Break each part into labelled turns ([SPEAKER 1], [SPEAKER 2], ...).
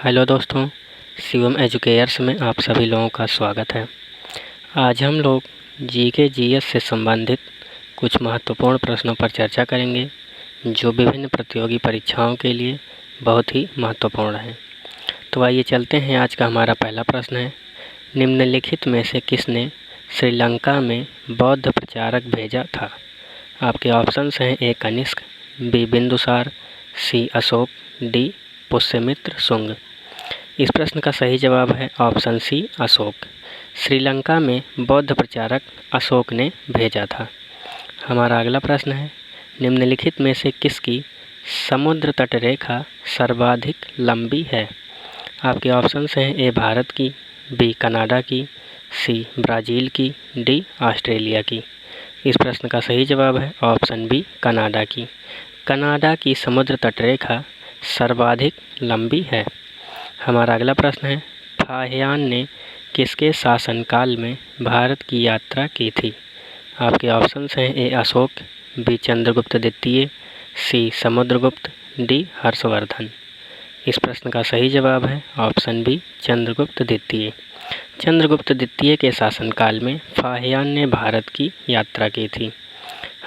[SPEAKER 1] Hello दोस्तों, शिवम एजुकेयर्स में आप सभी लोगों का स्वागत है। आज हम लोग जीके जीएस से संबंधित कुछ महत्वपूर्ण प्रश्नों पर चर्चा करेंगे जो विभिन्न प्रतियोगी परीक्षाओं के लिए बहुत ही महत्वपूर्ण है। तो आइए चलते हैं। आज का हमारा पहला प्रश्न है, निम्नलिखित में से किसने श्रीलंका में बौद्ध प्रचारक भेजा था? आपके ऑप्शंस हैं ए कनिष्क, बी बिंदुसार, सी अशोक, डी पुष्यमित्र शुंग। इस प्रश्न का सही जवाब है ऑप्शन सी अशोक। श्रीलंका में बौद्ध प्रचारक अशोक ने भेजा था। हमारा अगला प्रश्न है, निम्नलिखित में से किसकी समुद्र तट रेखा सर्वाधिक लंबी है? आपके ऑप्शंस हैं ए भारत की, बी कनाडा की, सी ब्राज़ील की, डी ऑस्ट्रेलिया की। इस प्रश्न का सही जवाब है ऑप्शन बी कनाडा की। कनाडा की समुद्र तट रेखा सर्वाधिक लंबी है। हमारा अगला प्रश्न है, फाहियान ने किसके शासनकाल में भारत की यात्रा की थी? आपके ऑप्शंस हैं ए अशोक, बी चंद्रगुप्त द्वितीय, सी समुद्रगुप्त, डी हर्षवर्धन। इस प्रश्न का सही जवाब है ऑप्शन बी चंद्रगुप्त द्वितीय। चंद्रगुप्त द्वितीय के शासनकाल में फाहियान ने भारत की यात्रा की थी।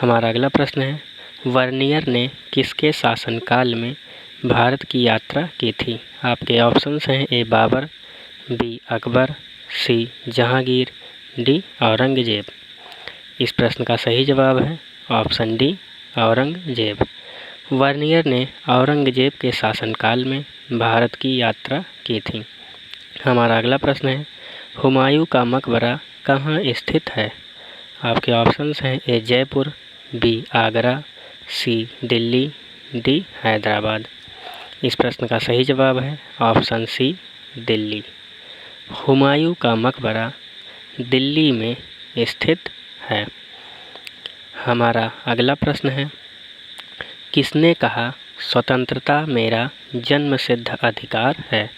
[SPEAKER 1] हमारा अगला प्रश्न है, वर्नियर ने किसके शासनकाल में भारत की यात्रा की थी? आपके ऑप्शंस हैं ए बाबर, बी अकबर, सी जहांगीर, डी औरंगजेब। इस प्रश्न का सही जवाब है ऑप्शन डी औरंगजेब। वर्नियर ने औरंगजेब के शासनकाल में भारत की यात्रा की थी। हमारा अगला प्रश्न है, हुमायूं का मकबरा कहाँ स्थित है? आपके ऑप्शंस हैं ए जयपुर, बी आगरा, सी दिल्ली, डी हैदराबाद। इस प्रश्न का सही जवाब है ऑप्शन सी दिल्ली। हुमायूं का मकबरा दिल्ली में स्थित है। हमारा अगला प्रश्न है, किसने कहा स्वतंत्रता मेरा जन्मसिद्ध अधिकार है?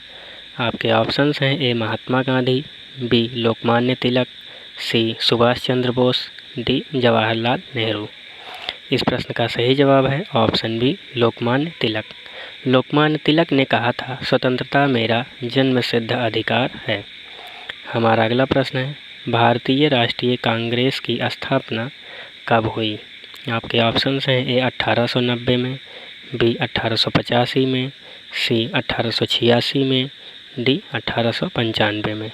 [SPEAKER 1] आपके ऑप्शंस हैं ए महात्मा गांधी, बी लोकमान्य तिलक, सी सुभाष चंद्र बोस, डी जवाहरलाल नेहरू। इस प्रश्न का सही जवाब है ऑप्शन बी लोकमान्य तिलक। लोकमान्य तिलक ने कहा था स्वतंत्रता मेरा जन्मसिद्ध अधिकार है। हमारा अगला प्रश्न है, भारतीय राष्ट्रीय कांग्रेस की स्थापना कब हुई? आपके ऑप्शंस हैं ए 1890 में, बी 1885 में, सी 1886 में, डी 1895 में।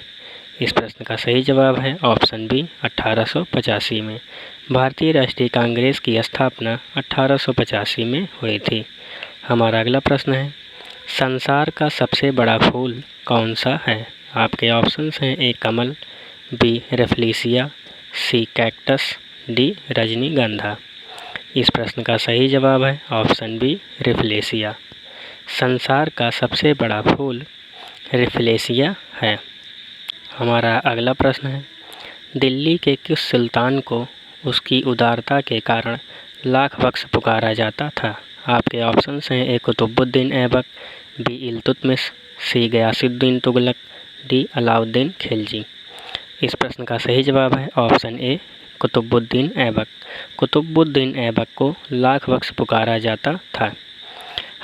[SPEAKER 1] इस प्रश्न का सही जवाब है ऑप्शन बी 1885 में। भारतीय राष्ट्रीय कांग्रेस की स्थापना 1885 में हुई थी। हमारा अगला प्रश्न है, संसार का सबसे बड़ा फूल कौन सा है? आपके ऑप्शंस हैं ए कमल, बी रेफलेशिया, सी कैक्टस, डी रजनीगंधा। इस प्रश्न का सही जवाब है ऑप्शन बी रेफलेशिया। संसार का सबसे बड़ा फूल रेफलेशिया है। हमारा अगला प्रश्न है, दिल्ली के किस सुल्तान को उसकी उदारता के कारण लाख बख्श पुकारा जाता था? आपके ऑप्शंस हैं ए कुतुबुद्दीन ऐबक, बी इल्तुतमिश, सी गयासुद्दीन तुगलक, डी अलाउद्दीन खिलजी। इस प्रश्न का सही जवाब है ऑप्शन ए कुतुबुद्दीन ऐबक। कुतुबुद्दीन ऐबक को लाख बख्श पुकारा जाता था।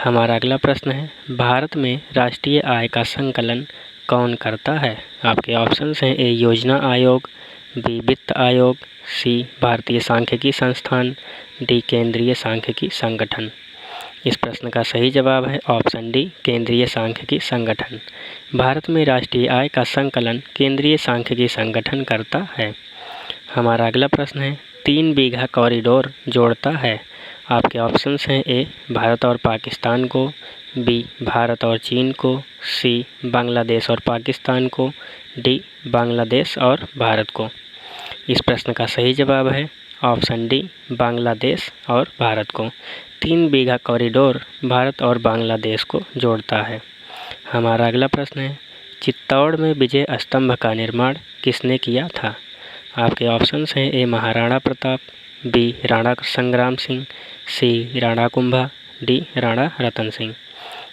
[SPEAKER 1] हमारा अगला प्रश्न है, भारत में राष्ट्रीय आय का संकलन कौन करता है? आपके ऑप्शंस हैं ए योजना आयोग, बी वित्त आयोग, सी भारतीय सांख्यिकी संस्थान, डी केंद्रीय सांख्यिकी संगठन। इस प्रश्न का सही जवाब है ऑप्शन डी केंद्रीय सांख्यिकी संगठन। भारत में राष्ट्रीय आय का संकलन केंद्रीय सांख्यिकी संगठन करता है। हमारा अगला प्रश्न है, 3 बीघा कॉरिडोर जोड़ता है? आपके ऑप्शंस हैं ए भारत और पाकिस्तान को, बी भारत और चीन को, सी बांग्लादेश और पाकिस्तान को, डी बांग्लादेश और भारत को। इस प्रश्न का सही जवाब है ऑप्शन डी बांग्लादेश और भारत को। 3 बीघा कॉरिडोर भारत और बांग्लादेश को जोड़ता है। हमारा अगला प्रश्न है, चित्तौड़ में विजय स्तंभ का निर्माण किसने किया था? आपके ऑप्शंस हैं ए महाराणा प्रताप, बी राणा संग्राम सिंह, सी राणा कुंभा, डी राणा रतन सिंह।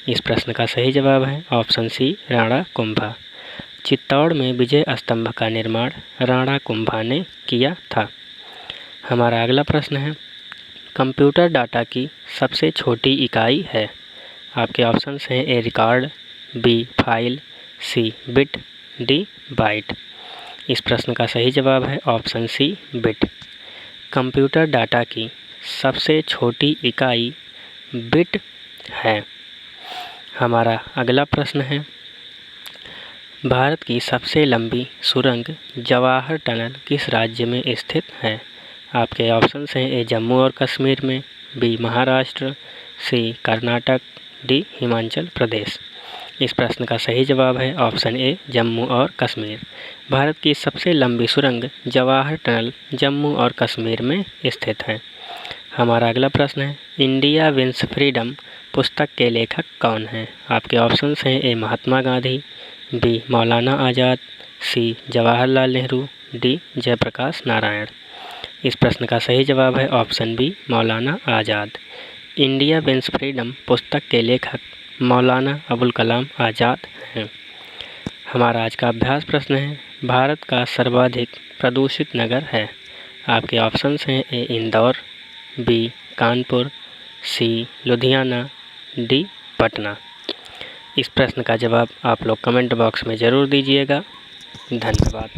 [SPEAKER 1] इस प्रश्न का सही जवाब है ऑप्शन सी राणा कुंभा। चित्तौड़ में विजय स्तंभ का निर्माण राणा कुंभा ने किया था। हमारा अगला प्रश्न है, कंप्यूटर डाटा की सबसे छोटी इकाई है? आपके ऑप्शंस हैं A record, B file, C bit, D byte. इस प्रश्न का सही जवाब है option C bit. Computer data की सबसे छोटी इकाई बिट है। हमारा अगला प्रश्न है, भारत की सबसे लंबी सुरंग जवाहर टनल किस राज्य में स्थित है? आपके ऑप्शंस हैं ए जम्मू और कश्मीर में, बी महाराष्ट्र, सी कर्नाटक, डी हिमाचल प्रदेश। इस प्रश्न का सही जवाब है ऑप्शन ए जम्मू और कश्मीर। भारत की सबसे लंबी सुरंग जवाहर टनल जम्मू और कश्मीर में स्थित है। हमारा अगला प्रश्न है, इंडिया विंस फ्रीडम पुस्तक के लेखक कौन हैं? आपके ऑप्शंस हैं ए महात्मा गांधी, बी मौलाना आज़ाद, सी जवाहरलाल नेहरू, डी जयप्रकाश नारायण। इस प्रश्न का सही जवाब है ऑप्शन बी मौलाना आज़ाद। इंडिया विंस फ्रीडम पुस्तक के लेखक मौलाना अबुल कलाम आज़ाद हैं। हमारा आज का अभ्यास प्रश्न है, भारत का सर्वाधिक प्रदूषित नगर है। आपके ऑप्शंस हैं ए इंदौर, बी कानपुर, सी लुधियाना, डी पटना। इस प्रश्न का जवाब आप लोग कमेंट बॉक्स में ज़रूर दीजिएगा। धन्यवाद।